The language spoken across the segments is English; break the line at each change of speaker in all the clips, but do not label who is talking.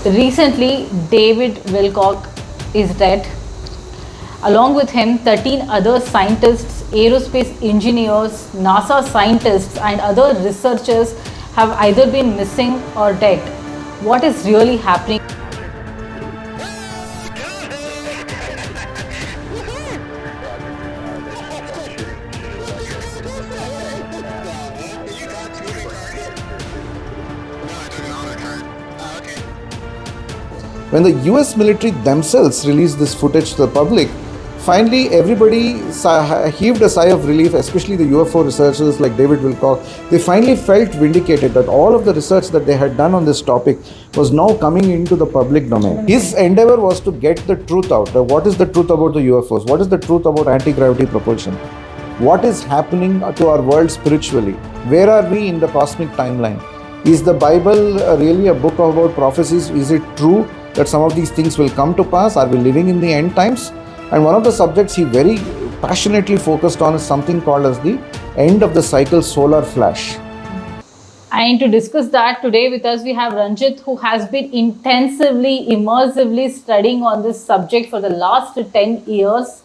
Recently, David Wilcock is dead. Along with him, 13 other scientists, aerospace engineers, NASA scientists, and other researchers have either been missing or dead. What is really happening?
When the US military themselves released this footage to the public, finally everybody heaved a sigh of relief, especially the UFO researchers like David Wilcock. They finally felt vindicated that all of the research that they had done on this topic was now coming into the public domain. His endeavor was to get the truth out. What is the truth about the UFOs? What is the truth about anti-gravity propulsion? What is happening to our world spiritually? Where are we in the cosmic timeline? Is the Bible really a book about prophecies? Is it true that some of these things will come to pass? Are we living in the end times? And one of the subjects he very passionately focused on is something called as the end of the cycle solar flash.
And to discuss that today with us, we have Ranjit, who has been intensively, immersively studying on this subject for the last 10 years.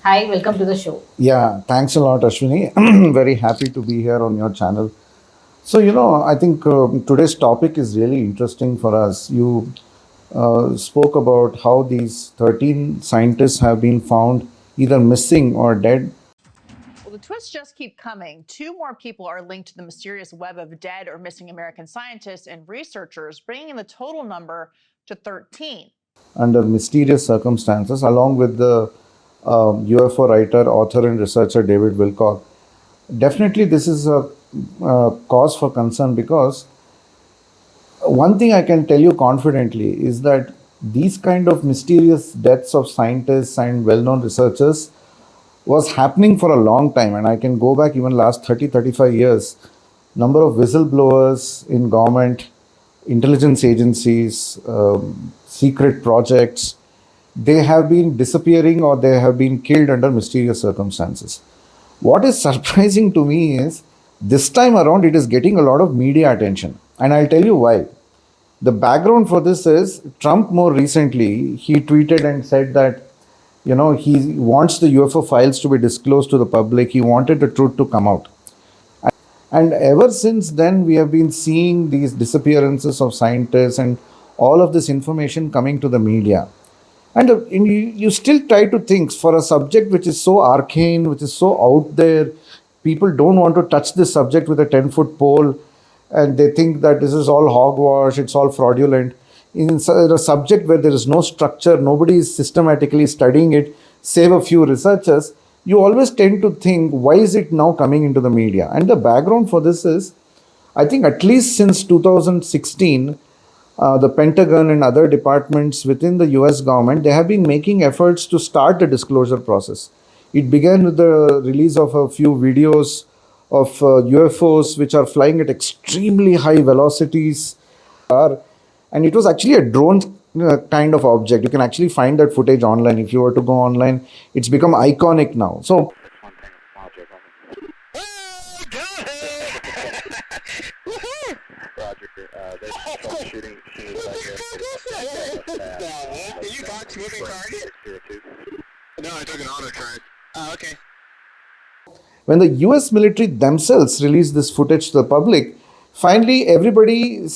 Hi, welcome to the show.
Yeah, thanks a lot, Ashwini. I'm very happy to be here on your channel. So, I think today's topic is really interesting for us. You spoke about how these 13 scientists have been found either missing or dead.
Well, the twists just keep coming. 2 more people are linked to the mysterious web of dead or missing American scientists and researchers, bringing the total number to 13.
Under mysterious circumstances, along with the UFO writer, author, and researcher David Wilcock. Definitely, this is a cause for concern, because one thing I can tell you confidently is that these kind of mysterious deaths of scientists and well-known researchers was happening for a long time. And I can go back even last 30-35 years. Number of whistleblowers in government, intelligence agencies, secret projects, they have been disappearing or they have been killed under mysterious circumstances. What is surprising to me is this time around it is getting a lot of media attention. And I'll tell you why. The background for this is Trump more recently, he tweeted and said that, he wants the UFO files to be disclosed to the public. He wanted the truth to come out. And ever since then, we have been seeing these disappearances of scientists and all of this information coming to the media. And you still try to think, for a subject which is so arcane, which is so out there, people don't want to touch this subject with a 10-foot pole, and they think that this is all hogwash, it's all fraudulent. In a subject where there is no structure, nobody is systematically studying it, save a few researchers, you always tend to think, why is it now coming into the media? And the background for this is, I think at least since 2016, the Pentagon and other departments within the US government, they have been making efforts to start the disclosure process. It began with the release of a few videos of UFOs which are flying at extremely high velocities. And it was actually a drone kind of object. You can actually find that footage online. If you were to go online, it's become iconic now. So
you got moving target? No, I took an auto track. Oh, okay.
When the US military themselves released this footage to the public, finally everybody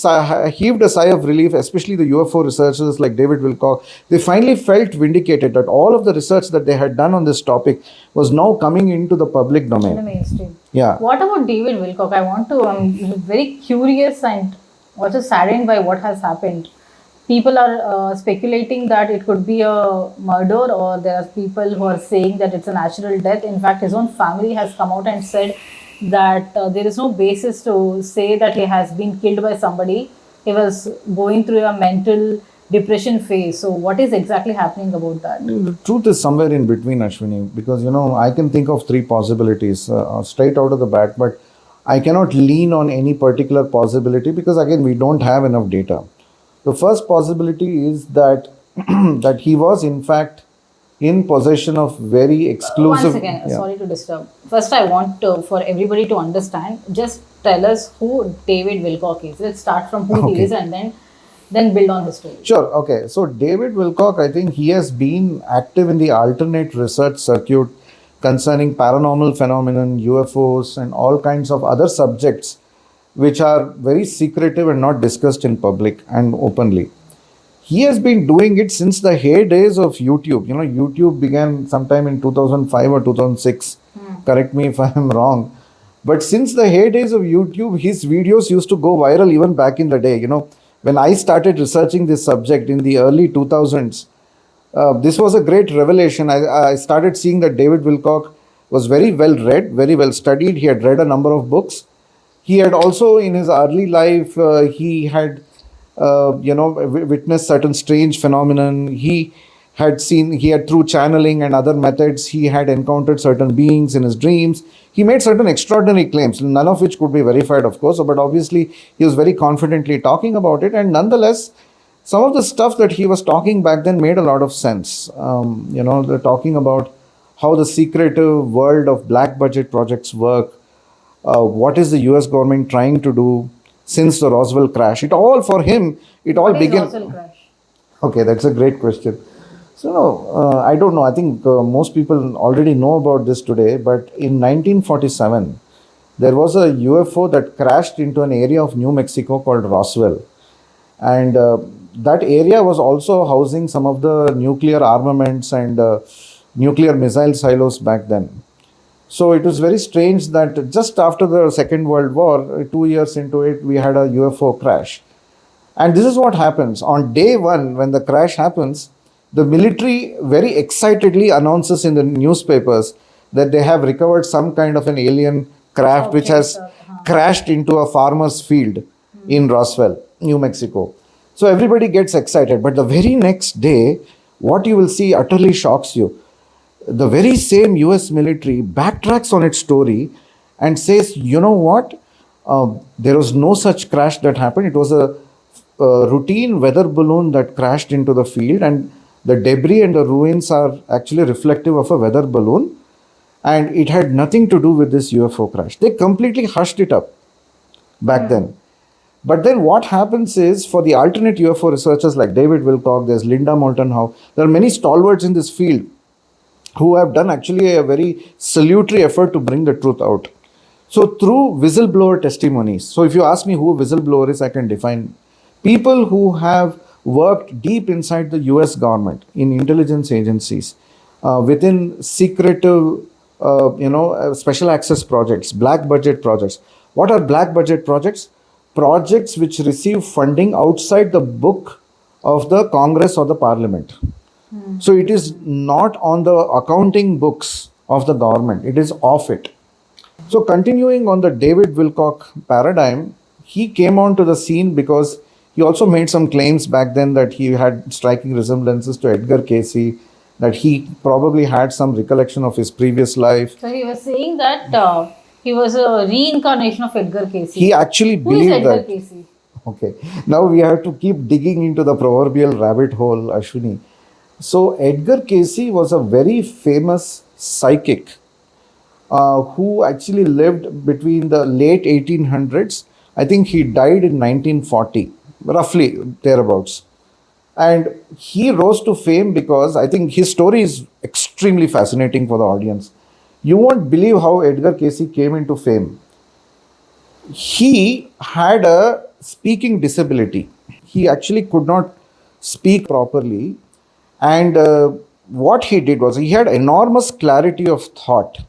heaved a sigh of relief, especially the UFO researchers like David Wilcock. They finally felt vindicated that all of the research that they had done on this topic was now coming into the public domain.
In the mainstream.
Yeah.
What about David Wilcock? I'm very curious and also saddened by what has happened. People are speculating that it could be a murder, or there are people who are saying that it's a natural death. In fact, his own family has come out and said that there is no basis to say that he has been killed by somebody. He was going through a mental depression phase. So what is exactly happening about that?
The truth is somewhere in between, Ashwini, because, I can think of 3 possibilities straight out of the bat, but I cannot lean on any particular possibility because, again, we don't have enough data. The first possibility is that that he was in fact in possession of very exclusive...
Once again, sorry to disturb. First, I want for everybody to understand, just tell us who David Wilcock is. Let's start from who he is and then then build on his story.
Sure. Okay. So David Wilcock, I think he has been active in the alternate research circuit concerning paranormal phenomenon, UFOs, and all kinds of other subjects which are very secretive and not discussed in public and openly. He has been doing it since the heydays of YouTube. YouTube began sometime in 2005 or 2006. Correct me if I am wrong. But since the heydays of YouTube, his videos used to go viral even back in the day. When I started researching this subject in the early 2000s, this was a great revelation. I started seeing that David Wilcock was very well read, very well studied. He had read a number of books. He had also, in his early life, he had, witnessed certain strange phenomenon. He had through channeling and other methods, he had encountered certain beings in his dreams. He made certain extraordinary claims, none of which could be verified, of course, but obviously he was very confidently talking about it. And nonetheless, some of the stuff that he was talking back then made a lot of sense. They're talking about how the secretive world of black budget projects work. What is the US government trying to do since the Roswell crash? It all, for him, it all
What is
began.
Roswell crash?
Okay, that's a great question. So, no, I don't know. I think most people already know about this today, but in 1947, there was a UFO that crashed into an area of New Mexico called Roswell. And that area was also housing some of the nuclear armaments and nuclear missile silos back then. So it was very strange that just after the Second World War, 2 years into it, we had a UFO crash. And this is what happens. On day one, when the crash happens, the military very excitedly announces in the newspapers that they have recovered some kind of an alien craft which has crashed into a farmer's field in Roswell, New Mexico. So everybody gets excited. But the very next day, what you will see utterly shocks you. The very same US military backtracks on its story and says, you know what? There was no such crash that happened. It was a routine weather balloon that crashed into the field, and the debris and the ruins are actually reflective of a weather balloon, and it had nothing to do with this UFO crash. They completely hushed it up back then. But then what happens is, for the alternate UFO researchers like David Wilcock, there's Linda Moulton Howe, there are many stalwarts in this field who have done actually a very salutary effort to bring the truth out. So through whistleblower testimonies, so if you ask me who a whistleblower is, I can define people who have worked deep inside the US government, in intelligence agencies, within secretive, special access projects, black budget projects. What are black budget projects? Projects which receive funding outside the book of the Congress or the Parliament. So it is not on the accounting books of the government, it is off it. So continuing on the David Wilcock paradigm, he came onto the scene because he also made some claims back then that he had striking resemblances to Edgar Casey, that he probably had some recollection of his previous life.
So he was saying that he was a reincarnation of Edgar Casey.
He actually
Who is
believed
Edgar
that.
Casey?
Okay, now we have to keep digging into the proverbial rabbit hole, Ashwini. So Edgar Casey was a very famous psychic who actually lived between the late 1800s. I think he died in 1940, roughly thereabouts. And he rose to fame because I think his story is extremely fascinating for the audience. You won't believe how Edgar Casey came into fame. He had a speaking disability. He actually could not speak properly. And what he did was, he had enormous clarity of thought.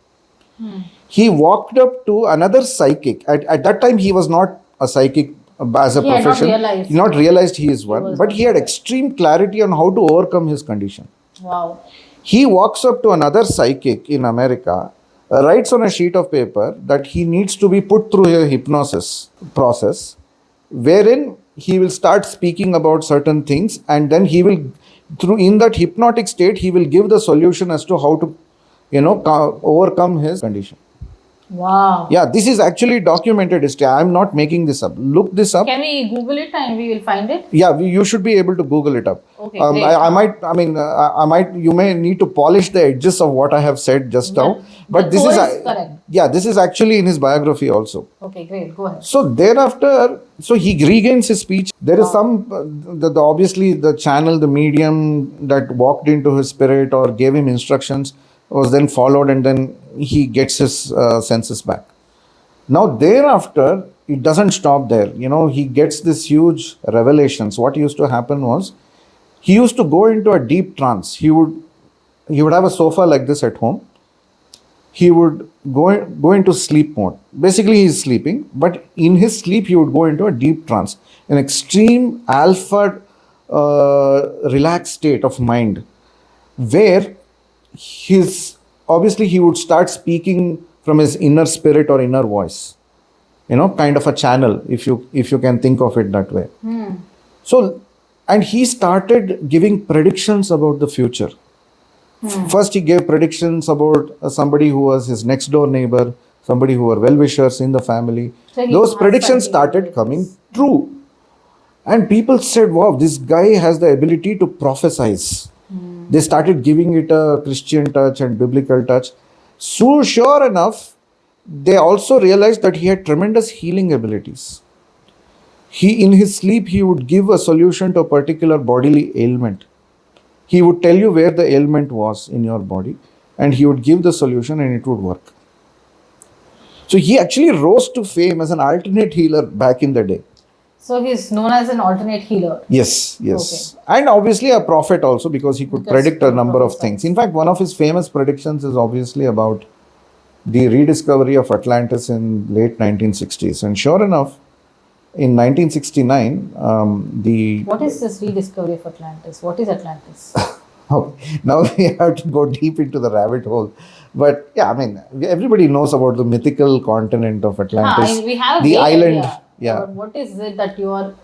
He walked up to another psychic. At that time, he was not a psychic as a
He had not
profession.
realized.
He had not realized he is one,
was
but
not
he had
aware.
extreme clarity on how to overcome his condition.
Wow.
He walks up to another psychic in America, writes on a sheet of paper that he needs to be put through a hypnosis process, wherein he will start speaking about certain things, and then he will, in that hypnotic state, he will give the solution as to how to, overcome his condition.
Wow.
Yeah, this is actually documented history. I'm not making this up. Look this up.
Can we Google it and we will find it?
Yeah, you should be able to Google it up.
Okay, great.
I might, you may need to polish the edges of what I have said just now. But
the
this
core
is,
is correct.
yeah, this is actually in his biography also.
Okay, great. Go ahead.
So thereafter, so he regains his speech. There is some, obviously the channel, the medium that walked into his spirit or gave him instructions was then followed, and then he gets his senses back. Now thereafter, it doesn't stop there. You know, he gets this huge revelations. What used to happen was, he used to go into a deep trance. He would have a sofa like this at home. He would go into sleep mode. Basically, he's sleeping, but in his sleep, he would go into a deep trance, an extreme alpha relaxed state of mind, where obviously he would start speaking from his inner spirit or inner voice, kind of a channel, if you can think of it that way. So, and he started giving predictions about the future. First, he gave predictions about somebody who was his next door neighbor, somebody who were well-wishers in the family.
So
those predictions started coming true. And people said, wow, this guy has the ability to prophesize. They started giving it a Christian touch and biblical touch. So sure enough, they also realized that he had tremendous healing abilities. In his sleep, he would give a solution to a particular bodily ailment. He would tell you where the ailment was in your body, and he would give the solution and it would work. So he actually rose to fame as an alternate healer back in the day.
So he's known as an alternate healer.
Yes.
Okay.
And obviously a prophet also, because he could predict a number of things. In fact, one of his famous predictions is obviously about the rediscovery of Atlantis in late 1960s. And sure enough, in 1969,
What is this rediscovery of Atlantis? What is Atlantis?
Now we have to go deep into the rabbit hole. But yeah, I mean, everybody knows about the mythical continent of Atlantis.
We have
the
vague
island.
idea.
Yeah.
But what is it that you are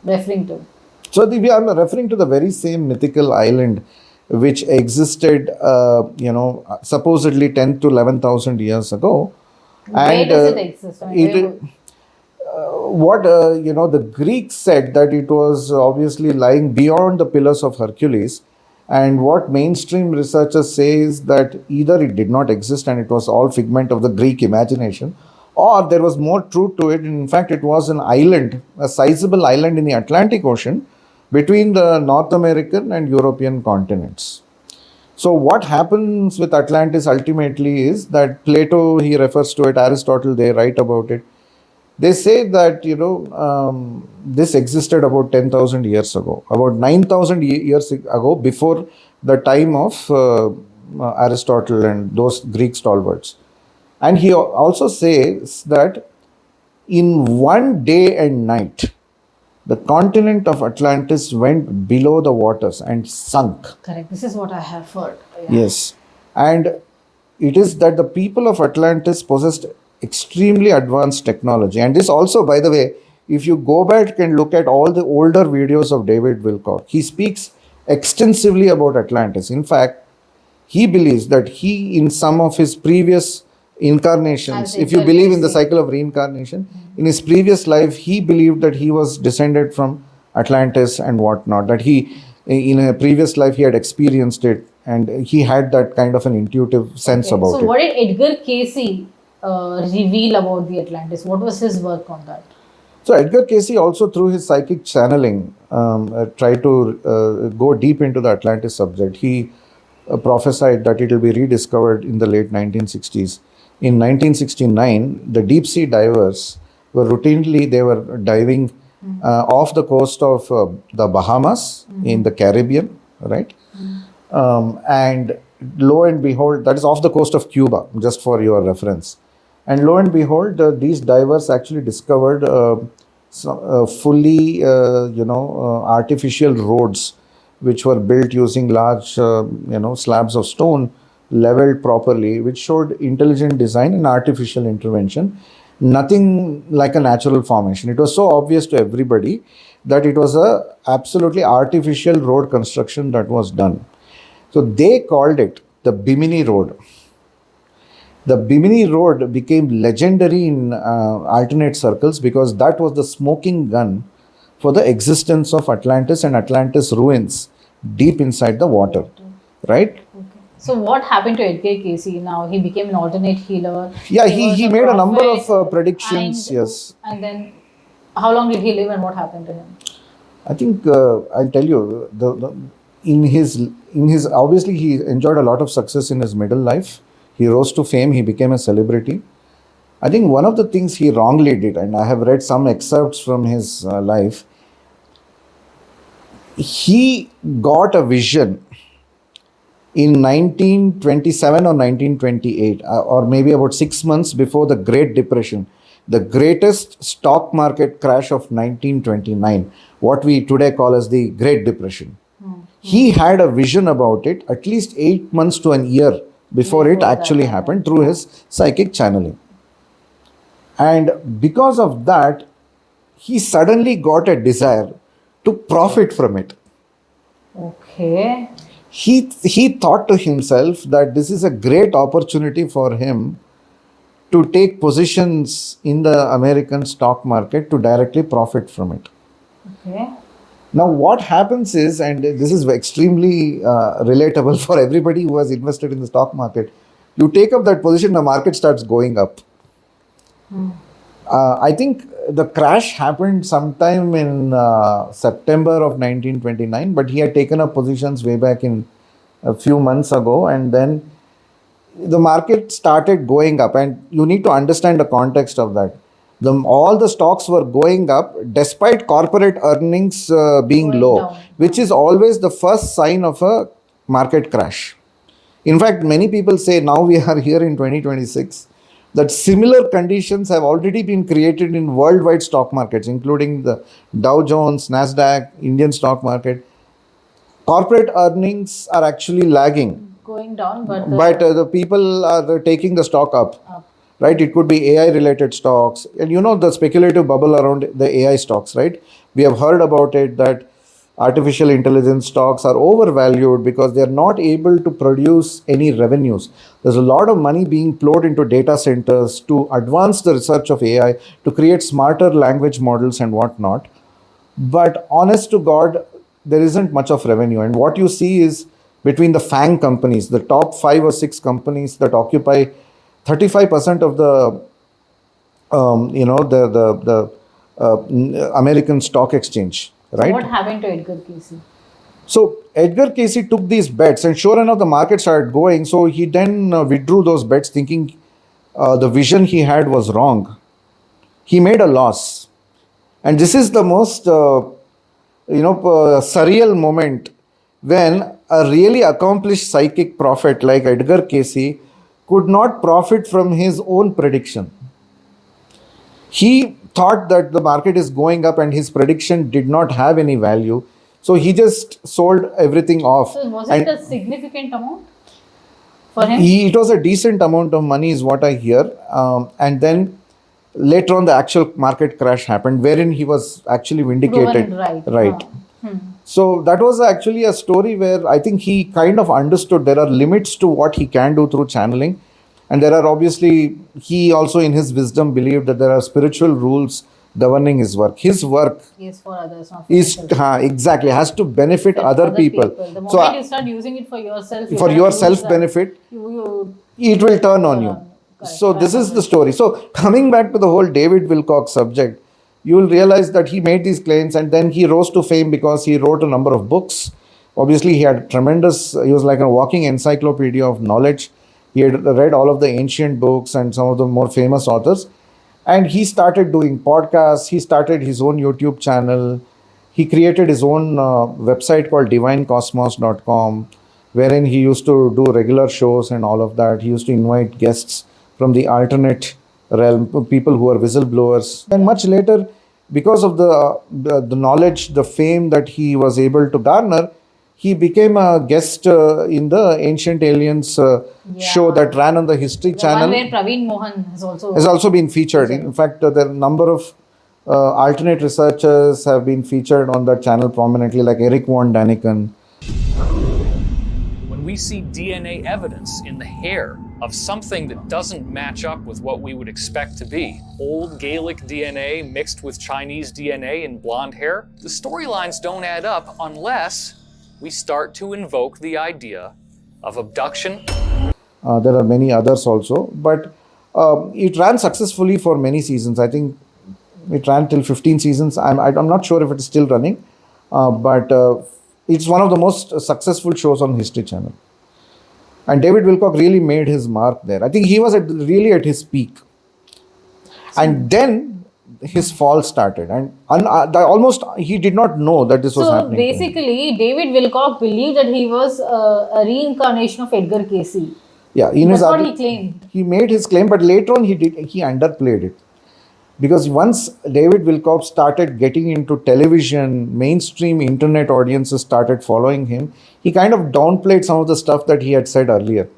referring to?
So I'm referring to the very same mythical island which existed, supposedly 10 to 11,000 years ago.
Where does it exist? I mean,
the Greeks said that it was obviously lying beyond the Pillars of Hercules, and what mainstream researchers say is that either it did not exist and it was all figment of the Greek imagination, or there was more truth to it. In fact, it was an island, a sizable island in the Atlantic Ocean between the North American and European continents. So what happens with Atlantis ultimately is that Plato, he refers to it, Aristotle, they write about it. They say that, this existed about 10,000 years ago, about 9,000 years ago, before the time of Aristotle and those Greek stalwarts. And he also says that in one day and night, the continent of Atlantis went below the waters and sunk.
correct. This is what I have heard. Yeah.
Yes. And it is that the people of Atlantis possessed extremely advanced technology. And this also, by the way, if you go back and look at all the older videos of David Wilcock, he speaks extensively about Atlantis. In fact, he believes that in some of his previous incarnations, if you believe in the cycle of reincarnation, in his previous life, he believed that he was descended from Atlantis and whatnot, that in a previous life, he had experienced it, and he had that kind of an intuitive sense about it.
So what did Edgar Casey reveal about the Atlantis? What was his work on that?
So Edgar Casey also, through his psychic channeling, tried to go deep into the Atlantis subject. He prophesied that it will be rediscovered in the late 1960s. In 1969, the deep sea divers were diving off the coast of the Bahamas in the Caribbean, right? And lo and behold, that is off the coast of Cuba, just for your reference. And lo and behold, these divers actually discovered fully, artificial roads, which were built using large, slabs of stone, leveled properly, which showed intelligent design and artificial intervention. Nothing like a natural formation. It was so obvious to everybody that it was a absolutely artificial road construction that was done. So they called it the Bimini Road. The Bimini Road became legendary in alternate circles because that was the smoking gun for the existence of Atlantis and Atlantis ruins deep inside the water, right?
Okay. So what happened to Edgar Casey now? He became an alternate healer.
Yeah,
He was
he
a
made a number of
prophet,
predictions, yes.
and then how long did he live and what happened to him?
I think I'll tell you in his obviously he enjoyed a lot of success in his middle life. He rose to fame. He became a celebrity. I think one of the things he wrongly did, and I have read some excerpts from his life, he got a vision in 1927 or 1928, or maybe about 6 months before the Great Depression, the greatest stock market crash of 1929, what we today call as the Great Depression. He had a vision about it at least 8 months to an year before it actually happened through his psychic channeling. And because of that, he suddenly got a desire to profit from it.
Okay.
He thought to himself that this is a great opportunity for him to take positions in the American stock market to directly profit from it.
Okay.
Now, what happens is, and this is extremely relatable for everybody who has invested in the stock market, you take up that position, the market starts going up. I think the crash happened sometime in September of 1929, but he had taken up positions way back in a few months ago, and then the market started going up. And you need to understand the context of that. All the stocks were going up despite corporate earnings being
Going
low,
down.
which is always the first sign of a market crash. In fact, many people say now we are here in 2026 that similar conditions have already been created in worldwide stock markets, including the Dow Jones, Nasdaq, Indian stock market. Corporate earnings are actually lagging,
Going down, but
but the people are taking the stock up. Right? It could be AI related stocks. And you know the speculative bubble around the AI stocks, right? We have heard about it that artificial intelligence stocks are overvalued because they are not able to produce any revenues. There's a lot of money being poured into data centers to advance the research of AI, to create smarter language models and whatnot. But honest to God, there isn't much of revenue. And what you see is between the FANG companies, the top 5 or 6 companies that occupy 35% of the American stock exchange, right?
what happened to Edgar Casey?
So Edgar Casey took these bets, and sure enough, the market started going. So he then withdrew those bets, thinking the vision he had was wrong. He made a loss, and this is the most surreal moment when a really accomplished psychic prophet like Edgar Casey could not profit from his own prediction. He thought that the market is going up and his prediction did not have any value. So he just sold everything off.
So was
And
it a significant amount for him?
it was a decent amount of money, is what I hear. And then later on, the actual market crash happened, wherein he was actually vindicated.
Proven right.
Right. So that was actually a story where I think he kind of understood there are limits to what he can do through channeling. And there are obviously, he also in his wisdom believed that there are spiritual rules governing his work. His work
Yes, for others, not for
is
yourself.
exactly has to benefit other people.
The moment
So
you start using it for yourself,
for your self benefit, it will turn on you.
Correct.
So this is the story. So coming back to the whole David Wilcock subject, you will realize that he made these claims and then he rose to fame because he wrote a number of books. Obviously, he was like a walking encyclopedia of knowledge. He had read all of the ancient books and some of the more famous authors. And he started doing podcasts. He started his own YouTube channel. He created his own website called divinecosmos.com, wherein he used to do regular shows and all of that. He used to invite guests from the alternate realm, people who are whistleblowers. And much later, because of the knowledge, the fame that he was able to garner, he became a guest in the Ancient Aliens show that ran on the History
The
Channel.
one where Praveen Mohan
Has also been featured. In fact, there are a number of alternate researchers have been featured on that channel prominently, like Eric von Daniken.
When we see DNA evidence in the hair of something that doesn't match up with what we would expect to be. Old Gaelic DNA mixed with Chinese DNA in blonde hair. The storylines don't add up unless we start to invoke the idea of abduction.
There are many others also, but it ran successfully for many seasons. I think it ran till 15 seasons. I'm not sure if it is still running, but it's one of the most successful shows on History Channel. And David Wilcock really made his mark there. I think he was really at his peak. And then his fall started. And almost he did not know that this was happening.
So basically, David Wilcock believed that he was a reincarnation of Edgar Casey.
Yeah,
that's what he claimed.
He made his claim, but later on he underplayed it. Because once David Wilcock started getting into television, mainstream internet audiences started following him, he kind of downplayed some of the stuff that he had said earlier.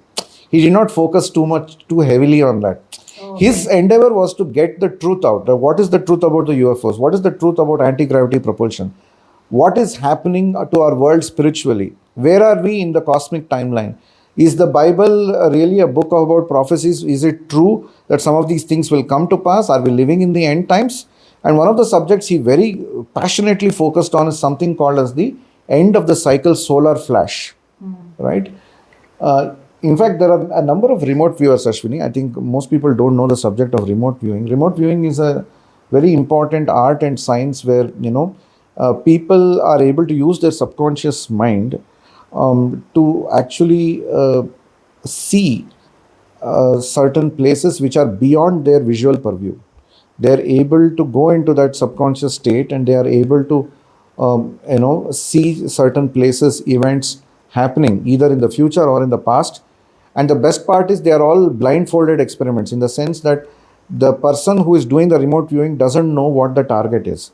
He did not focus too heavily on that. Okay. His endeavor was to get the truth out. What is the truth about the UFOs? What is the truth about anti-gravity propulsion? What is happening to our world spiritually? Where are we in the cosmic timeline? Is the Bible really a book about prophecies? Is it true that some of these things will come to pass? Are we living in the end times? And one of the subjects he very passionately focused on is something called as the end of the cycle solar flash, right? In fact, there are a number of remote viewers, Ashwini. I think most people don't know the subject of remote viewing. Remote viewing is a very important art and science where, people are able to use their subconscious mind to actually see certain places which are beyond their visual purview. They are able to go into that subconscious state and they are able to, see certain places, events happening either in the future or in the past. And the best part is they are all blindfolded experiments in the sense that the person who is doing the remote viewing doesn't know what the target is.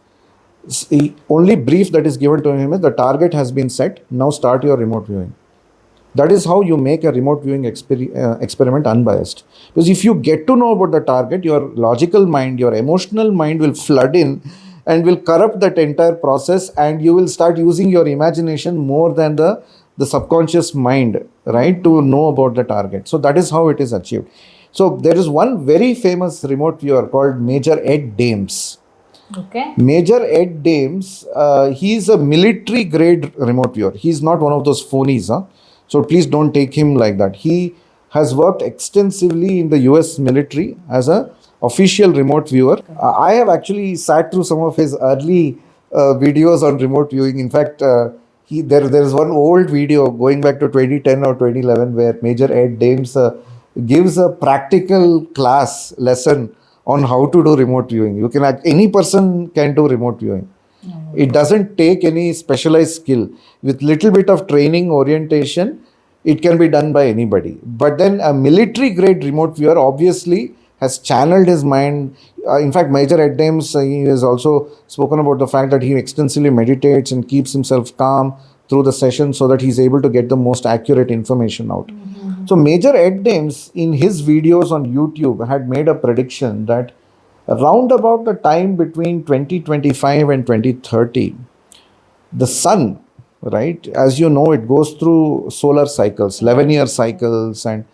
The only brief that is given to him is the target has been set, now start your remote viewing. That is how you make a remote viewing experiment unbiased. Because if you get to know about the target, your logical mind, your emotional mind will flood in and will corrupt that entire process, and you will start using your imagination more than the subconscious mind, right, to know about the target. So that is how it is achieved. So there is one very famous remote viewer called Major Ed Dames.
Okay.
Major Ed Dames, he is a military grade remote viewer. He is not one of those phonies. So please don't take him like that. He has worked extensively in the US military as an official remote viewer. Okay. I have actually sat through some of his early videos on remote viewing. In fact, there is one old video going back to 2010 or 2011 where Major Ed Dames gives a practical class lesson on how to do remote viewing. Any person can do remote viewing. It doesn't take any specialized skill. With little bit of training, orientation, it can be done by anybody. But then a military grade remote viewer obviously has channeled his mind. In fact, Major Ed Dames, he has also spoken about the fact that he extensively meditates and keeps himself calm through the session so that he's able to get the most accurate information out. Mm-hmm. So Major Ed Dames, in his videos on YouTube, had made a prediction that around about the time between 2025 and 2030, the sun, right, as you know, it goes through solar cycles, 11-year cycles, and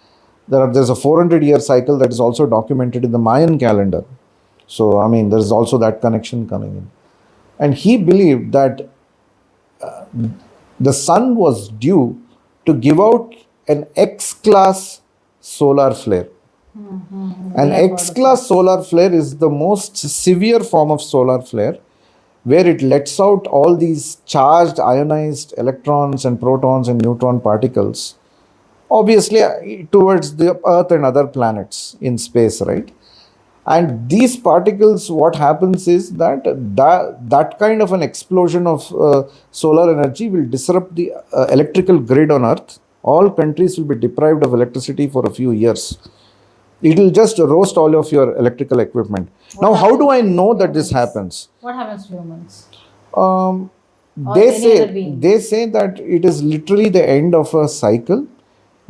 there's a 400-year cycle that is also documented in the Mayan calendar. So, I mean, there's also that connection coming in. And he believed that the sun was due to give out an X-class solar flare. Mm-hmm. An X-class solar flare is the most severe form of solar flare, where it lets out all these charged ionized electrons and protons and neutron particles, obviously towards the Earth and other planets in space, right? And these particles, what happens is that kind of an explosion of solar energy will disrupt the electrical grid on Earth. All countries will be deprived of electricity for a few years. It will just roast all of your electrical equipment. Now, how do I know that this happens?
What happens to humans?
They say that it is literally the end of a cycle,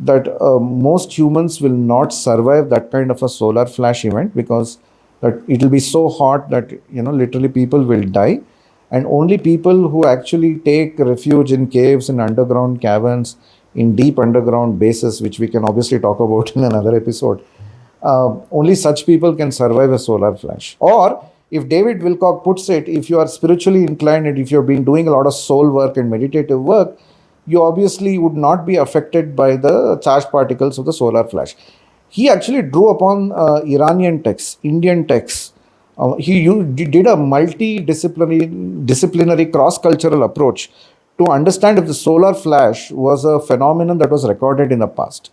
that most humans will not survive that kind of a solar flash event because that it will be so hot that literally people will die, and only people who actually take refuge in caves and underground caverns in deep underground bases, which we can obviously talk about in another episode. Only such people can survive a solar flash. Or if David Wilcock puts it, if you are spiritually inclined and if you've been doing a lot of soul work and meditative work, you obviously would not be affected by the charged particles of the solar flash. He actually drew upon Iranian texts, Indian texts. He did a disciplinary cross-cultural approach to understand if the solar flash was a phenomenon that was recorded in the past.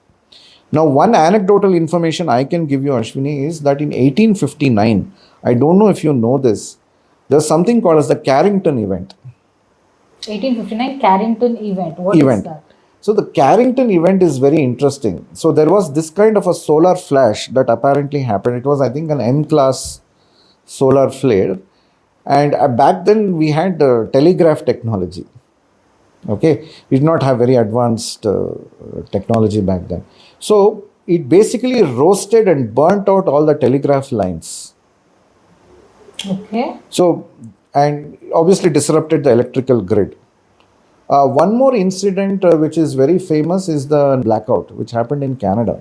Now, one anecdotal information I can give you, Ashwini, is that in 1859, I don't know if you know this, there's something called as the Carrington event.
1859 Carrington event. What is that?
So the Carrington event is very interesting. So there was this kind of a solar flash that apparently happened. It was, I think, an M-class solar flare. And back then we had telegraph technology. Okay, we did not have very advanced technology back then. So it basically roasted and burnt out all the telegraph lines.
Okay.
So, and obviously disrupted the electrical grid. One more incident which is very famous is the blackout, which happened in Canada.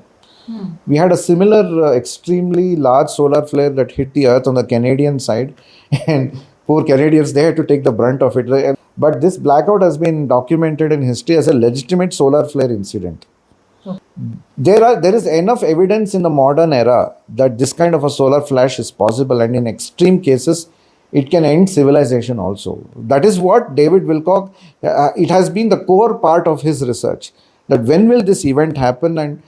We had a similar extremely large solar flare that hit the earth on the Canadian side, and poor Canadians, they had to take the brunt of it. But this blackout has been documented in history as a legitimate solar flare incident. There is enough evidence in the modern era that this kind of a solar flash is possible, and in extreme cases, it can end civilization also. That is what David Wilcock, it has been the core part of his research, that when will this event happen, and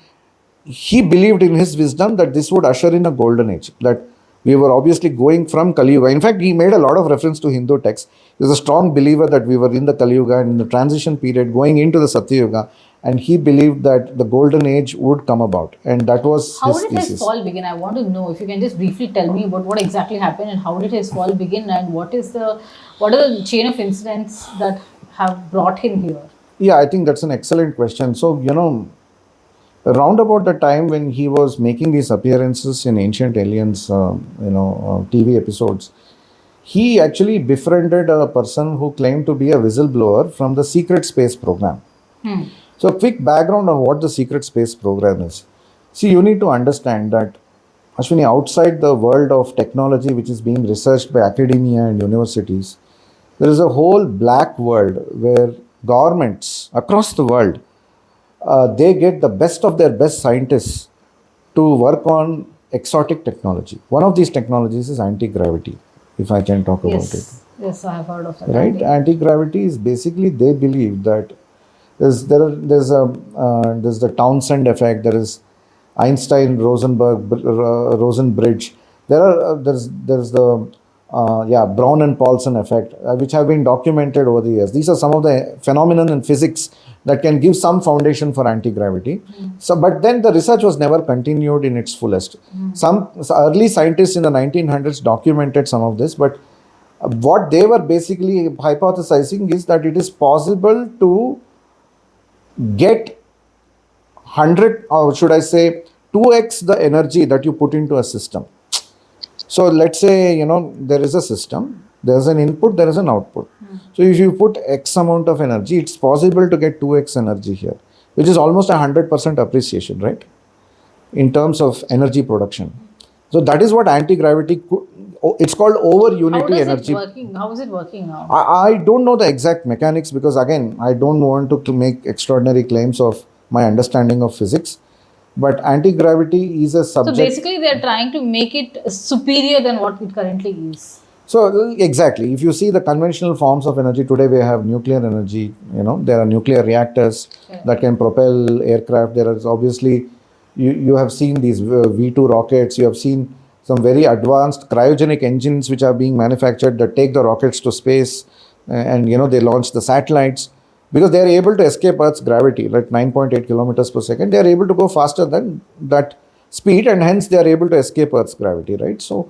he believed in his wisdom that this would usher in a golden age, that we were obviously going from Kali Yuga. In fact, he made a lot of reference to Hindu texts. He was a strong believer that we were in the Kali Yuga and in the transition period going into the Satya Yuga, and he believed that the golden age would come about, and that was
How
his
did
thesis.
his fall begin? I want to know if you can just briefly tell me about what exactly happened and how did his fall begin, and what are the chain of incidents that have brought him here?
Yeah, I think that's an excellent question. So, around about the time when he was making these appearances in Ancient Aliens, TV episodes, he actually befriended a person who claimed to be a whistleblower from the secret space program. So, a quick background on what the secret space program is. See, you need to understand that, Ashwini, outside the world of technology which is being researched by academia and universities, there is a whole black world where governments across the world, they get the best of their best scientists to work on exotic technology. One of these technologies is anti-gravity, if I can talk about it.
Yes, I have heard of that.
Right? Anti-gravity is basically, they believe that there's the Townsend effect, there is Einstein-Rosen bridge. There's the Brown and Paulson effect, which have been documented over the years. These are some of the phenomena in physics that can give some foundation for anti-gravity. So, but then the research was never continued in its fullest. Some early scientists in the 1900s documented some of this, but what they were basically hypothesizing is that it is possible to get 100, or should I say 2x the energy that you put into a system. So let's say, there is a system, there is an input, there is an output. So if you put X amount of energy, it's possible to get 2x energy here, which is almost 100% appreciation, right? In terms of energy production. So that is what anti-gravity, it's called over unity energy.
How is it working now?
I don't know the exact mechanics because, again, I don't want to make extraordinary claims of my understanding of physics. But anti-gravity is a subject.
So basically they are trying to make it superior than what it currently is.
So exactly, if you see the conventional forms of energy, today we have nuclear energy, there are nuclear reactors that can propel aircraft. There is obviously, you have seen these V2 rockets, you have seen some very advanced cryogenic engines which are being manufactured that take the rockets to space, and they launch the satellites. Because they are able to escape Earth's gravity, like 9.8 kilometers per second, they are able to go faster than that speed, and hence they are able to escape Earth's gravity, right? So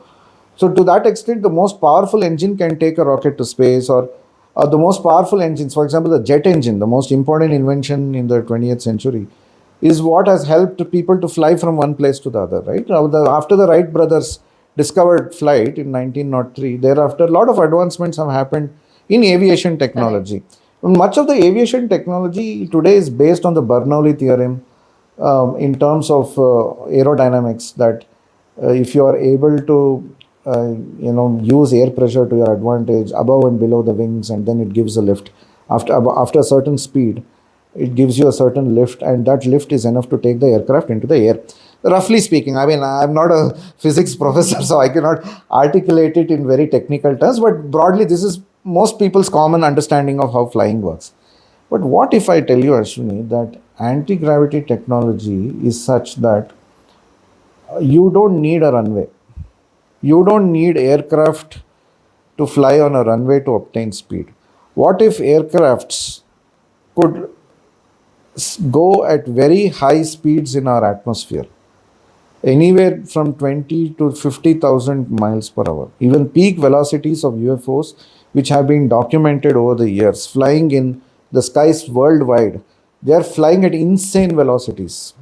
to that extent, the most powerful engine can take a rocket to space, or the most powerful engines, for example, the jet engine, the most important invention in the 20th century, is what has helped people to fly from one place to the other, right? After the Wright brothers discovered flight in 1903, thereafter, a lot of advancements have happened in aviation technology. Much of the aviation technology today is based on the Bernoulli theorem in terms of aerodynamics, that if you are able to use air pressure to your advantage above and below the wings, and then it gives a lift after a certain speed, it gives you a certain lift, and that lift is enough to take the aircraft into the air. Roughly speaking, I mean, I'm not a physics professor, so I cannot articulate it in very technical terms, but broadly, this is most people's common understanding of how flying works. But what if I tell you, Ashwini, that anti-gravity technology is such that you don't need a runway. You don't need aircraft to fly on a runway to obtain speed. What if aircrafts could go at very high speeds in our atmosphere? Anywhere from 20 to 50,000 miles per hour. Even peak velocities of UFOs, which have been documented over the years, flying in the skies worldwide, they are flying at insane velocities.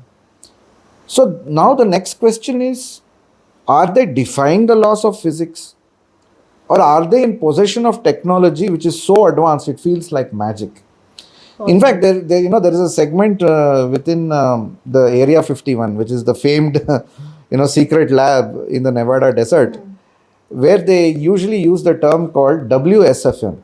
So now the next question is, are they defying the laws of physics? Or are they in possession of technology which is so advanced it feels like magic? In fact, there is a segment within the Area 51, which is the famed secret lab in the Nevada desert, where they usually use the term called WSFM.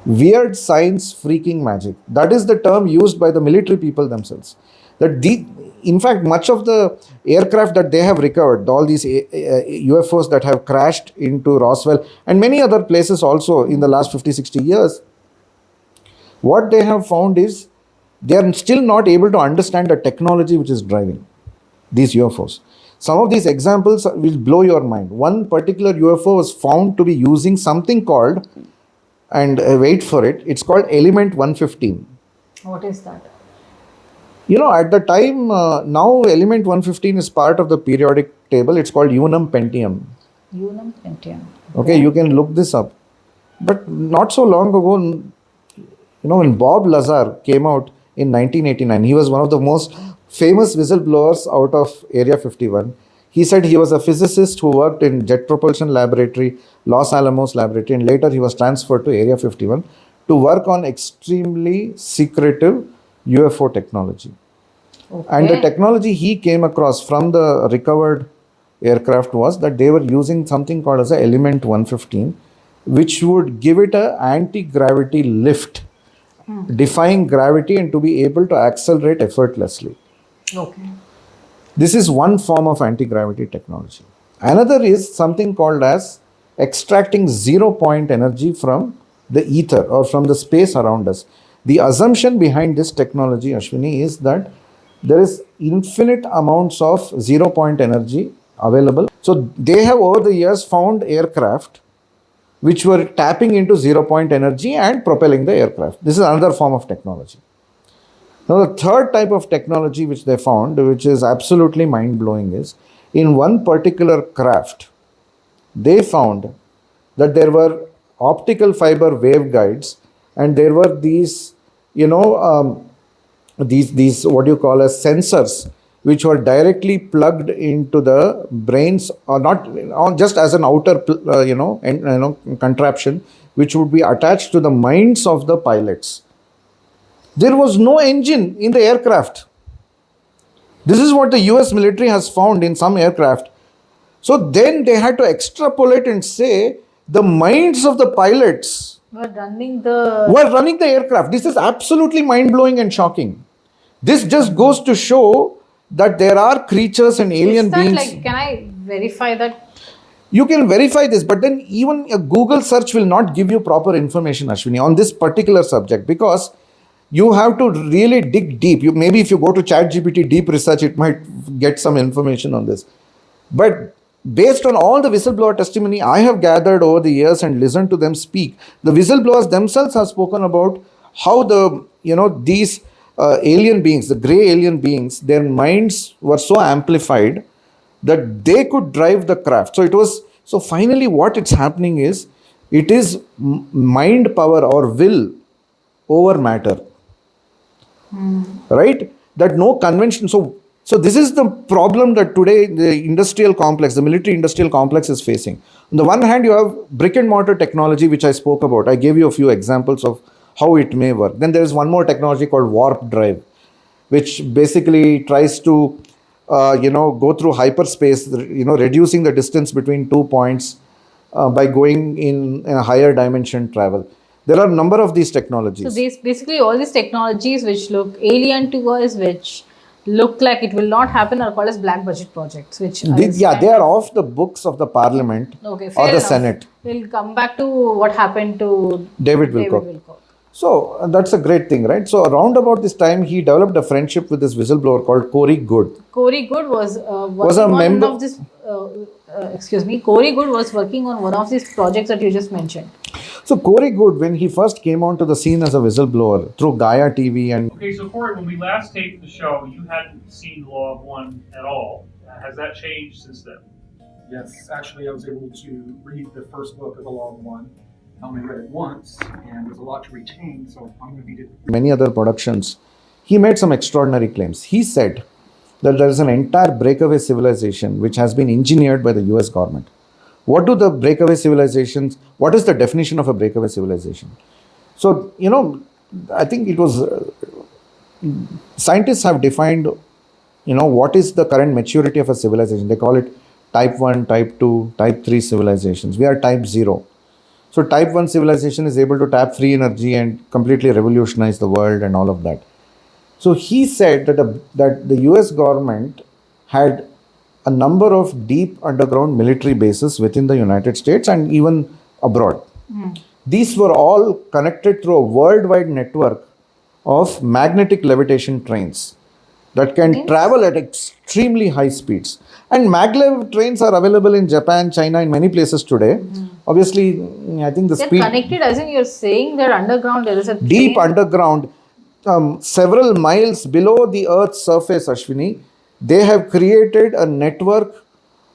Weird science freaking magic. That is the term used by the military people themselves. In fact, much of the aircraft that they have recovered, all these UFOs that have crashed into Roswell and many other places also in the last 50, 60 years, what they have found is they are still not able to understand the technology which is driving these UFOs. Some of these examples will blow your mind. One particular UFO was found to be using something called, and wait for it, it's called element 115.
What is that?
At the time, now element 115 is part of the periodic table. It's called unum pentium.
Unum pentium.
Okay, you can look this up. But not so long ago, when Bob Lazar came out in 1989, he was one of the most famous whistleblowers out of Area 51. He said he was a physicist who worked in Jet Propulsion Laboratory, Los Alamos Laboratory, and later he was transferred to Area 51 to work on extremely secretive UFO technology.
Okay.
And the technology he came across from the recovered aircraft was that they were using something called as a element 115, which would give it an anti-gravity lift, defying gravity and to be able to accelerate effortlessly.
Okay.
This is one form of anti-gravity technology. Another is something called as extracting zero-point energy from the ether or from the space around us. The assumption behind this technology, Ashwini, is that there is infinite amounts of zero-point energy available. So they have over the years found aircraft which were tapping into zero-point energy and propelling the aircraft. This is another form of technology. Now, the third type of technology which they found, which is absolutely mind-blowing, is in one particular craft, they found that there were optical fiber waveguides, and there were these, these what you call as sensors, which were directly plugged into the brains, or not, or just as an outer, contraption, which would be attached to the minds of the pilots. There was no engine in the aircraft. This is what the US military has found in some aircraft. So then they had to extrapolate and say the minds of the pilots
were running the
aircraft. This is absolutely mind-blowing and shocking. This just goes to show that there are creatures and alien beings.
Can I verify that?
You can verify this, but then even a Google search will not give you proper information, Ashwini, on this particular subject, because you have to really dig deep. Maybe if you go to ChatGPT deep research, it might get some information on this. But based on all the whistleblower testimony I have gathered over the years and listened to them speak, the whistleblowers themselves have spoken about how these alien beings, the gray alien beings, their minds were so amplified that they could drive the craft. So finally what it's happening is, it is mind power or will over matter. Right? That no convention. So this is the problem that today the industrial complex, the military industrial complex is facing. On the one hand, you have brick and mortar technology, which I spoke about. I gave you a few examples of how it may work. Then there is one more technology called warp drive, which basically tries to, go through hyperspace, reducing the distance between 2 points by going in a higher dimension travel. There are a number of these
So
technologies.
these basically all these technologies which look alien to us, which look like it will not happen, are called as black budget projects. Which is
Yeah,
kind
they are
of-
off the books of the parliament
okay,
or
fair
the
enough.
Senate.
We'll come back to what happened to
David Wilcock. So that's a great thing, right? So around about this time, he developed a friendship with this whistleblower called Corey Good.
Corey Good was
Was a
working on
member-
one of this. Excuse me. Corey Good was working on one of these projects that you just mentioned.
So Corey Good, when he first came onto the scene as a whistleblower through Gaia TV and
Okay, so Corey, when we last taped the show, you hadn't seen Law of One at all. Has that changed since then?
Yes, actually, I was able to read the first book of The Law of One. I only read it once, and there's a lot to retain, so I'm going to read it.
many other productions, he made some extraordinary claims. He said that there is an entire breakaway civilization which has been engineered by the US government. What do the breakaway civilizations, what is the definition of a breakaway civilization? So, I think it was, scientists have defined, what is the current maturity of a civilization. They call it type 1, type 2, type 3 civilizations. We are type 0. So type 1 civilization is able to tap free energy and completely revolutionize the world and all of that. So he said that the US government had a number of deep underground military bases within the United States and even abroad. These were all connected through a worldwide network of magnetic levitation trains that can travel at extremely high speeds. And maglev trains are available in Japan, China, in many places today. Obviously, I think the
They're
speed
connected, as in you're saying they're underground. There is a
deep
train.
underground, several miles below the Earth's surface, Ashwini, they have created a network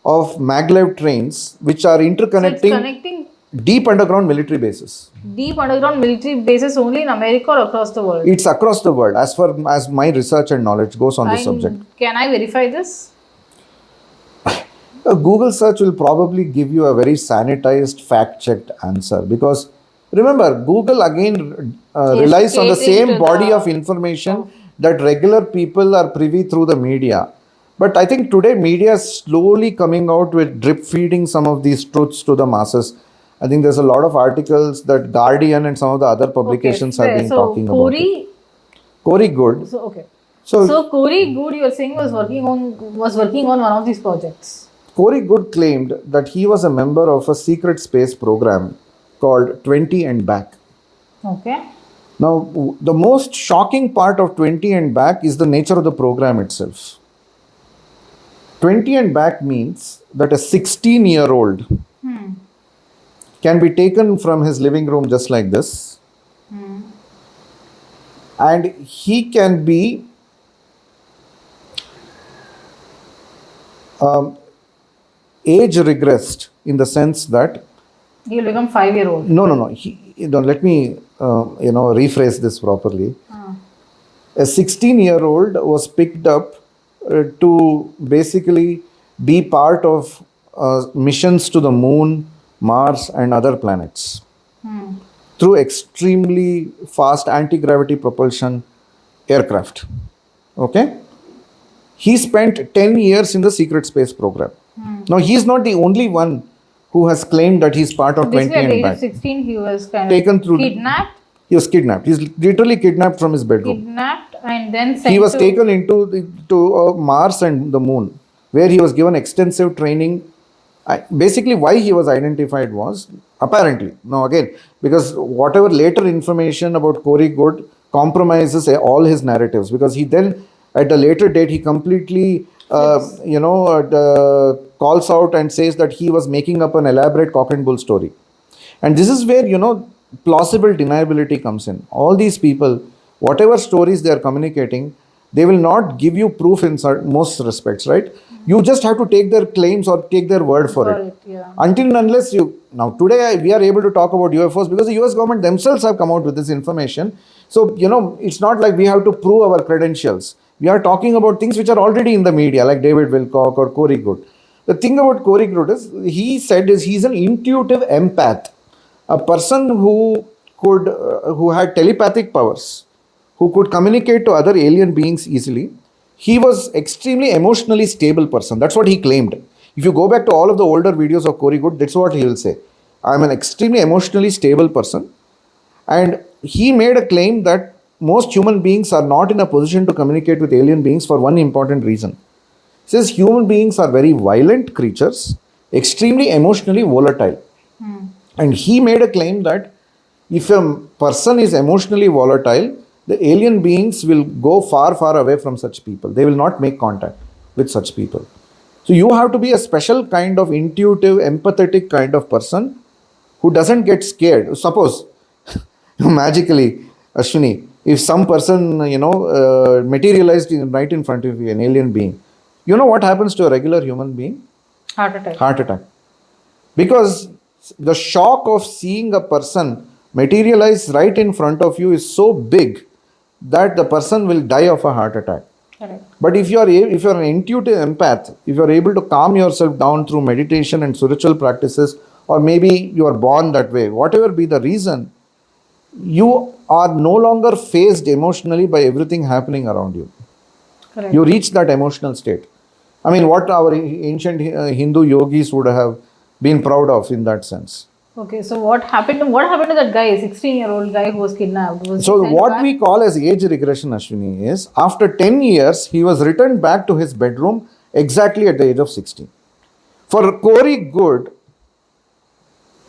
of maglev trains which are
So it's
interconnecting
connecting
deep underground military bases.
deep underground military bases only in America or across the world.
It's across the world, as far as my research and knowledge goes on this subject.
Can I verify this?
A Google search will probably give you a very sanitized, fact-checked answer, because remember, Google again relies on the
catering
same
to
body
the-
of information that regular people are privy through the media. But I think today media is slowly coming out with drip feeding some of these truths to the masses. I think there's a lot of articles that Guardian and some of the other publications have
fair.
been
So
talking about it.
Corey,
Corey Good.
so okay.
So,
So Corey Good, you're saying was working on one of these projects.
Corey Good claimed that he was a member of a secret space program called 20 and Back.
Okay.
Now, the most shocking part of 20 and Back is the nature of the program itself. 20 and Back means that a 16-year-old can be taken from his living room just like this, and he can be age regressed in the sense that
He'll become 5-year-old.
no, let me rephrase this properly. A 16-year-old was picked up to basically be part of missions to the moon, Mars, and other planets through extremely fast anti-gravity propulsion aircraft. Okay? He spent 10 years in the secret space program. Now, he's not the only one who has claimed that he's part of 20
Basically, at the
and
age of
Back.
16, he was kind
Taken
of
through-
kidnapped,
He was kidnapped. He's literally kidnapped from his bedroom.
and then sent
He was
to,
taken to Mars and the moon, where he was given extensive training. Basically, why he was identified was apparently, now again, because whatever later information about Corey Good compromises all his narratives, because he then at a later date he completely calls out and says that he was making up an elaborate cock and bull story. And this is where plausible deniability comes in. All these people, whatever stories they are communicating, they will not give you proof in most respects, right? You just have to take their claims or take their word for it.
yeah.
Until and unless now today we are able to talk about UFOs because the US government themselves have come out with this information. So, it's not like we have to prove our credentials. We are talking about things which are already in the media, like David Wilcock or Corey Good. The thing about Corey Good is, he's an intuitive empath, a person who who had telepathic powers, who could communicate to other alien beings easily. He was extremely emotionally stable person. That's what he claimed. If you go back to all of the older videos of Corey Good, that's what he will say. I'm an extremely emotionally stable person. And he made a claim that most human beings are not in a position to communicate with alien beings for one important reason. He says human beings are very violent creatures, extremely emotionally volatile. And he made a claim that if a person is emotionally volatile, the alien beings will go far, far away from such people. They will not make contact with such people. So you have to be a special kind of intuitive, empathetic kind of person who doesn't get scared. Suppose, magically, Ashwini, if some person, materialized right in front of you, an alien being, you know what happens to a regular human being?
Heart attack.
Heart attack. Because the shock of seeing a person materialize right in front of you is so big that the person will die of a heart attack.
Correct.
But if you are an intuitive empath, if you are able to calm yourself down through meditation and spiritual practices, or maybe you are born that way, whatever be the reason, you are no longer phased emotionally by everything happening around you.
Correct.
You reach that emotional state. I mean, what our ancient Hindu yogis would have been proud of in that sense.
Okay, so what happened to that guy, 16-year-old guy who was kidnapped?
So what we call as age regression, Ashwini, is after 10 years, he was returned back to his bedroom exactly at the age of 16. For Corey Good,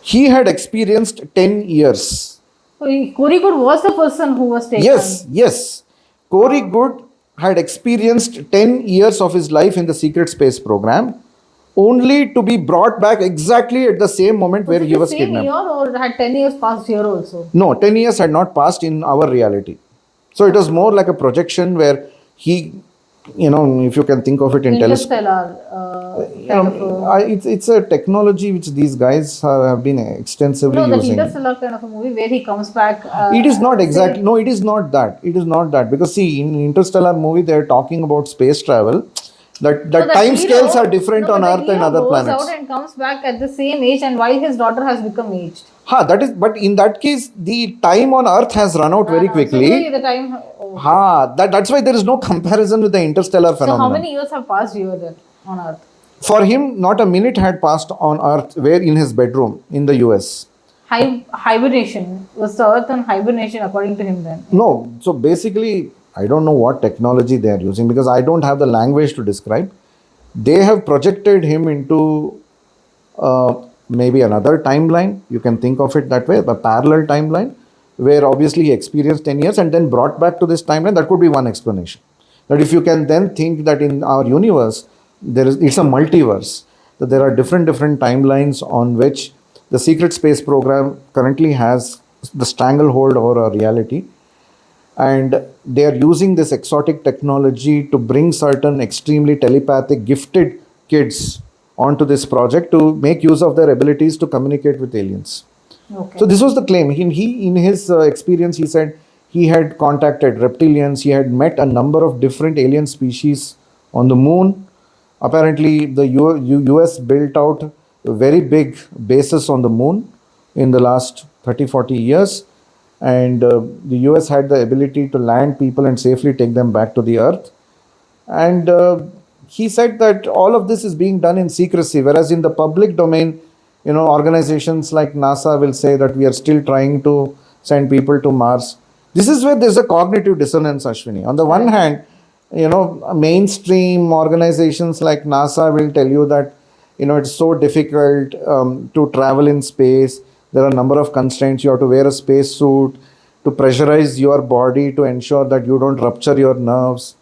he had experienced 10 years.
Corey Good was the person who was taken.
Yes. Corey Good had experienced 10 years of his life in the secret space program, only to be brought back exactly at the same moment where he was kidnapped.
Year or had 10 years passed here also?
No, 10 years had not passed in our reality. So it was more like a projection where he, if you can think of it in
Interstellar.
it's a technology which these guys have been extensively using.
Interstellar kind of a movie where he comes back.
It is not exactly. No, it is not that. It is not that. Because see, in Interstellar movie, they are talking about space travel. That time scales are different on Earth and other planets.
Goes out and comes back at the same age, and while his daughter has become aged.
That is. But in that case, the time on Earth has run out very quickly.
So the time.
That's why there is no comparison with the interstellar phenomenon.
So how many years have passed here then on Earth?
For him, not a minute had passed on Earth. Where in his bedroom in the US.
Hibernation was the Earth on hibernation according to him then.
No. So basically, I don't know what technology they are using because I don't have the language to describe. They have projected him into maybe another timeline. You can think of it that way, a parallel timeline, where obviously he experienced 10 years and then brought back to this timeline. That could be one explanation. That if you can then think that in our universe, it's a multiverse, that there are different timelines on which the secret space program currently has the stranglehold over our reality. And they are using this exotic technology to bring certain extremely telepathic, gifted kids onto this project to make use of their abilities to communicate with aliens.
Okay.
So this was the claim. In his experience, he said he had contacted reptilians. He had met a number of different alien species on the moon. Apparently, the US built out very big bases on the moon in the last 30-40 years. And the US had the ability to land people and safely take them back to the Earth. And he said that all of this is being done in secrecy, whereas in the public domain, organizations like NASA will say that we are still trying to send people to Mars. This is where there's a cognitive dissonance, Ashwini. On the one hand, mainstream organizations like NASA will tell you that, it's so difficult to travel in space. There are a number of constraints. You have to wear a space suit to pressurize your body to ensure that you don't rupture your nerves,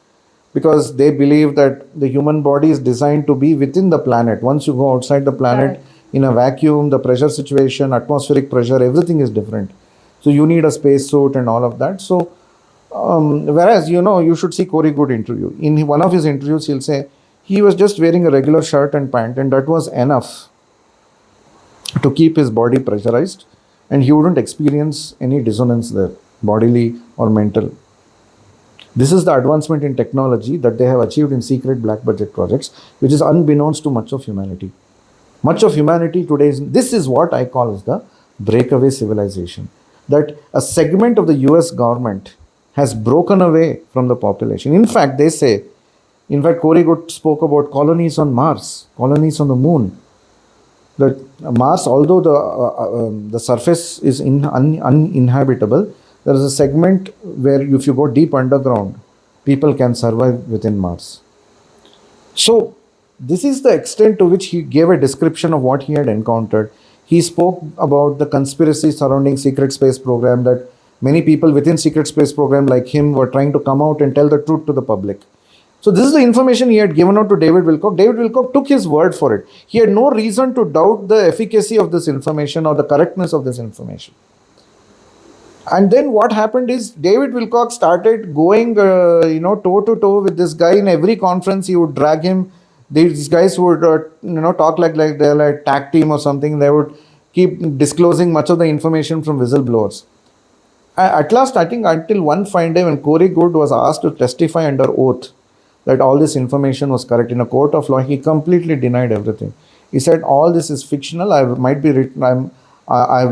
because they believe that the human body is designed to be within the planet. Once you go outside the planet in a vacuum, the pressure situation, atmospheric pressure, everything is different. So you need a space suit and all of that. So whereas, you should see Corey Good interview. In one of his interviews, he'll say he was just wearing a regular shirt and pant, and that was enough to keep his body pressurized, and he wouldn't experience any dissonance there, bodily or mental. This is the advancement in technology that they have achieved in secret black budget projects, which is unbeknownst to much of humanity. Much of humanity today this is what I call as the breakaway civilization. that a segment of the US government has broken away from the population. In fact, they say, in fact, Corey Good spoke about colonies on Mars, colonies on the moon. That Mars, although the surface is uninhabitable, there is a segment where if you go deep underground, people can survive within Mars. So this is the extent to which he gave a description of what he had encountered. He spoke about the conspiracy surrounding secret space program, that many people within secret space program like him were trying to come out and tell the truth to the public. So this is the information he had given out to David Wilcock. David Wilcock took his word for it. He had no reason to doubt the efficacy of this information or the correctness of this information. And then what happened is David Wilcock started going, toe to toe with this guy in every conference. He would drag him. These guys would, talk like they're like tag team or something. They would keep disclosing much of the information from whistleblowers. At last, I think until one fine day when Corey Good was asked to testify under oath that all this information was correct in a court of law, he completely denied everything. He said, all this is fictional. I might be written. I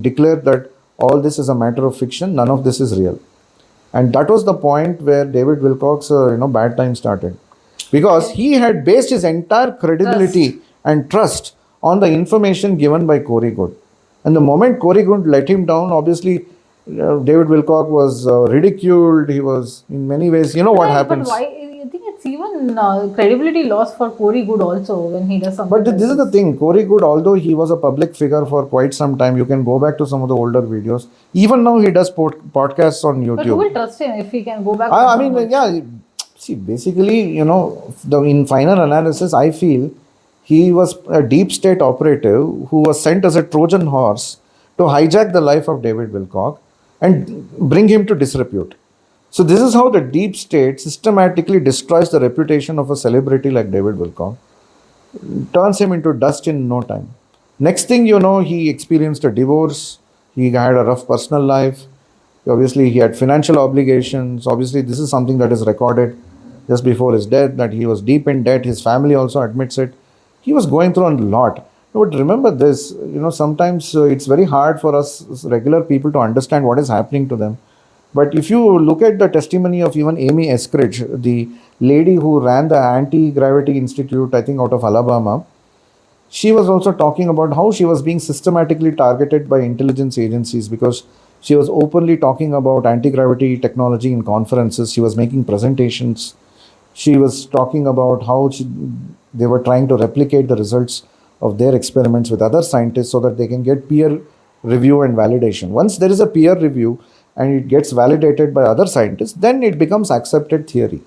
declare that all this is a matter of fiction. None of this is real. And that was the point where David Wilcock's, bad time started. Because he had based his entire credibility and trust on the information given by Corey Good. And the moment Corey Good let him down, obviously, David Wilcock was ridiculed. He was, in many ways, what happens.
But why? I think it's even credibility loss for Corey Good also when he does something.
But this is the thing. Corey Good, although he was a public figure for quite some time, you can go back to some of the older videos. Even now, he does podcasts on YouTube.
But who will trust him if he can go back?
I mean, yeah. See, basically, in final analysis, I feel he was a deep state operative who was sent as a Trojan horse to hijack the life of David Wilcock and bring him to disrepute. So this is how the deep state systematically destroys the reputation of a celebrity like David Wilcock, turns him into dust in no time. Next thing you know, he experienced a divorce. He had a rough personal life. Obviously, he had financial obligations. Obviously, this is something that is recorded just before his death, that he was deep in debt. His family also admits it. He was going through a lot. But remember this, sometimes it's very hard for us regular people to understand what is happening to them. But if you look at the testimony of even Amy Eskridge, the lady who ran the Anti-Gravity Institute, I think out of Alabama, she was also talking about how she was being systematically targeted by intelligence agencies because she was openly talking about anti-gravity technology in conferences. She was making presentations. She was talking about how they were trying to replicate the results of their experiments with other scientists so that they can get peer review and validation. Once there is a peer review and it gets validated by other scientists, then it becomes accepted theory.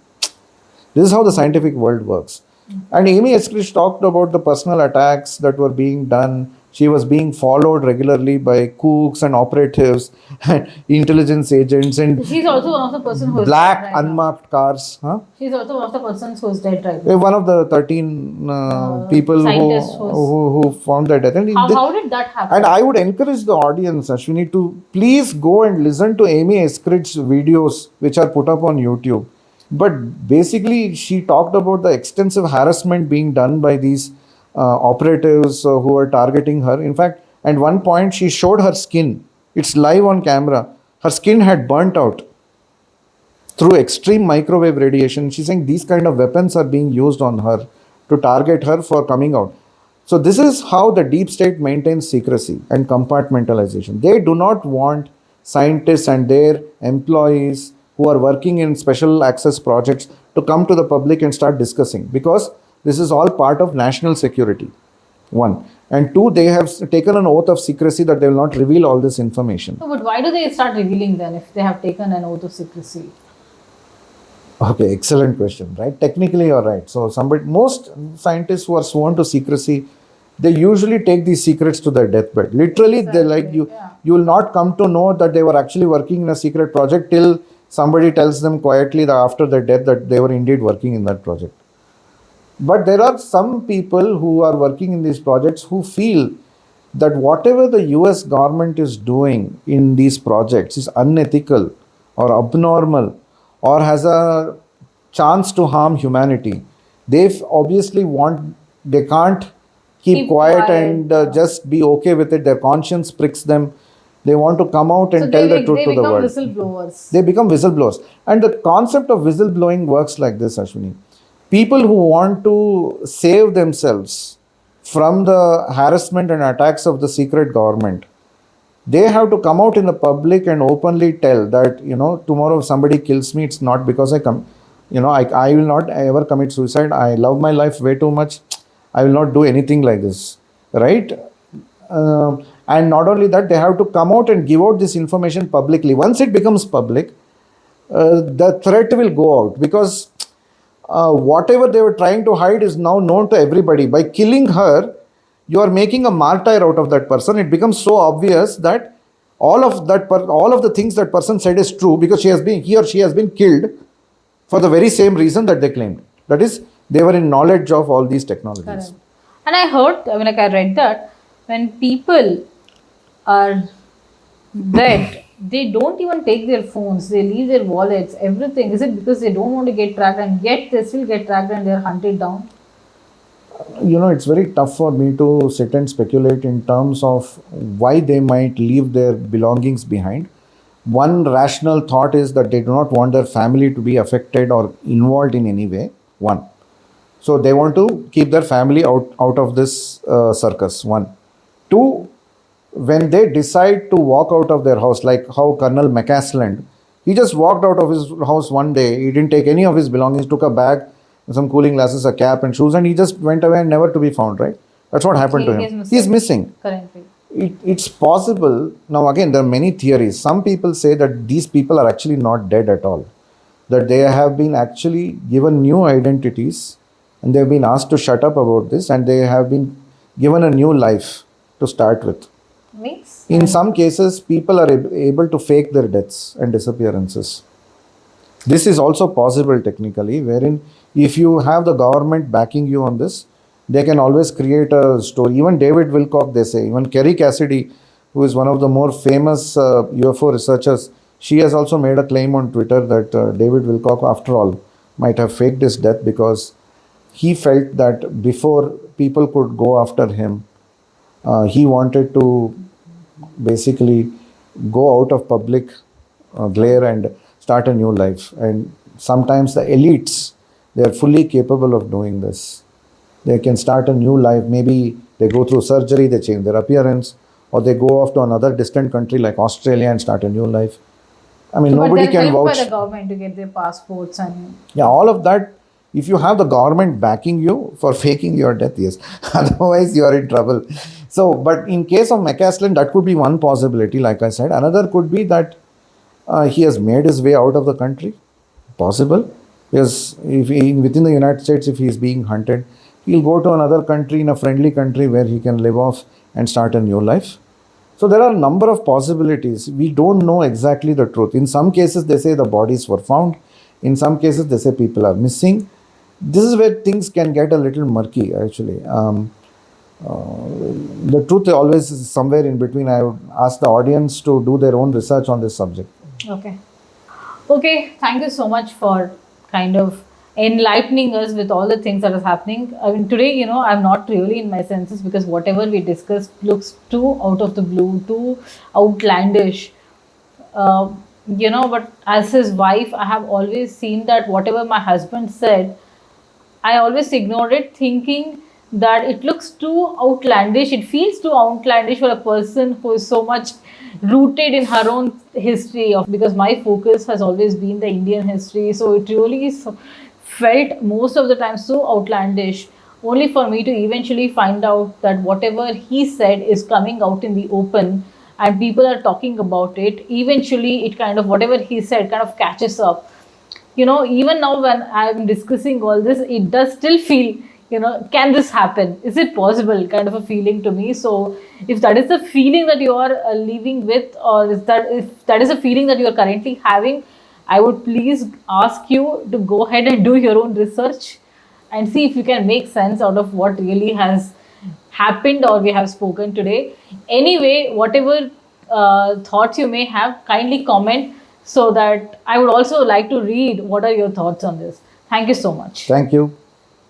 This is how the scientific world works. And Amy Eskridge talked about the personal attacks that were being done. She was being followed regularly by cooks and operatives and intelligence agents and
she's also one of the person who
black
is dead right
unmarked cars. Huh?
She's also one of the persons who is dead right now.
One of the 13 people who found their death. And
How did that happen?
And I would encourage the audience, Ashwini, to please go and listen to Amy Eskridge's videos which are put up on YouTube. But basically, she talked about the extensive harassment being done by these operatives who were targeting her. In fact, at one point, she showed her skin. It's live on camera. Her skin had burnt out through extreme microwave radiation. She's saying these kind of weapons are being used on her to target her for coming out. So this is how the deep state maintains secrecy and compartmentalization. They do not want scientists and their employees who are working in special access projects to come to the public and start discussing, because this is all part of national security, one. And two, they have taken an oath of secrecy that they will not reveal all this information.
No, but why do they start revealing then if they have taken an oath of secrecy?
Okay, excellent question, right? Technically, you're right. So most scientists who are sworn to secrecy, they usually take these secrets to their deathbed. Literally,
Exactly,
they like you. Yeah. You will not come to know that they were actually working in a secret project till somebody tells them quietly that after their death that they were indeed working in that project. But there are some people who are working in these projects who feel that whatever the US government is doing in these projects is unethical or abnormal or has a chance to harm humanity. They obviously they can't keep quiet and just be okay with it. Their conscience pricks them. They want to come out and
So
tell the truth
they
to the
become
world.
whistleblowers.
They become whistleblowers. And the concept of whistleblowing works like this, Ashwini. People who want to save themselves from the harassment and attacks of the secret government, they have to come out in the public and openly tell that, tomorrow if somebody kills me, it's not because I will not ever commit suicide. I love my life way too much. I will not do anything like this, right? And not only that, they have to come out and give out this information publicly. Once it becomes public, the threat will go out, because whatever they were trying to hide is now known to everybody. By killing her, you are making a martyr out of that person. It becomes so obvious that all of the things that person said is true, because he or she has been killed for the very same reason that they claimed. That is, they were in knowledge of all these technologies.
Correct. And I heard, I read that when people are dead, they don't even take their phones, they leave their wallets, everything. Is it because they don't want to get tracked, and yet they still get tracked and they're hunted down?
It's very tough for me to sit and speculate in terms of why they might leave their belongings behind. One rational thought is that they do not want their family to be affected or involved in any way. One. So they want to keep their family out of this circus. One. Two, when they decide to walk out of their house, like how Colonel McCasland, he just walked out of his house one day. He didn't take any of his belongings, took a bag, some cooling glasses, a cap and shoes, and he just went away and never to be found, right? That's what happened to him. He's missing.
Currently.
It's possible. Now again, there are many theories. Some people say that these people are actually not dead at all, that they have been actually given new identities and they've been asked to shut up about this, and they have been given a new life to start with. In some cases, people are able to fake their deaths and disappearances. This is also possible technically, wherein if you have the government backing you on this, they can always create a story. Even David Wilcock, they say, even Kerry Cassidy, who is one of the more famous UFO researchers, she has also made a claim on Twitter that David Wilcock, after all, might have faked his death because he felt that before people could go after him, he wanted to basically go out of public glare and start a new life. And sometimes the elites, they are fully capable of doing this. They can start a new life. Maybe they go through surgery, they change their appearance, or they go off to another distant country like Australia and start a new life. I mean, nobody can vouch.
By the government to get their passports and...
Yeah, all of that. If you have the government backing you for faking your death, yes. Otherwise, you are in trouble. So, but in case of McCasland, that could be one possibility, like I said. Another could be that he has made his way out of the country. Possible. Because within the United States, if he is being hunted, he'll go to another country, in a friendly country where he can live off and start a new life. So there are a number of possibilities. We don't know exactly the truth. In some cases, they say the bodies were found. In some cases, they say people are missing. This is where things can get a little murky, actually. The truth always is somewhere in between. I would ask the audience to do their own research on this subject.
Okay. Thank you so much for kind of enlightening us with all the things that is happening. I mean, today, I'm not really in my senses because whatever we discussed looks too out of the blue, too outlandish. But as his wife, I have always seen that whatever my husband said, I always ignored it, thinking that it looks too outlandish. It feels too outlandish for a person who is so much rooted in her own history. Because my focus has always been the Indian history. So it really felt most of the time so outlandish, only for me to eventually find out that whatever he said is coming out in the open and people are talking about it. Eventually, it kind of, whatever he said kind of catches up. Even now when I'm discussing all this, it does still feel, can this happen? Is it possible? Kind of a feeling to me. So if that is the feeling that you are living with, or if that is a feeling that you are currently having, I would please ask you to go ahead and do your own research and see if you can make sense out of what really has happened or we have spoken today. Anyway, whatever thoughts you may have, kindly comment, so that I would also like to read what are your thoughts on this. Thank you so much.
Thank you.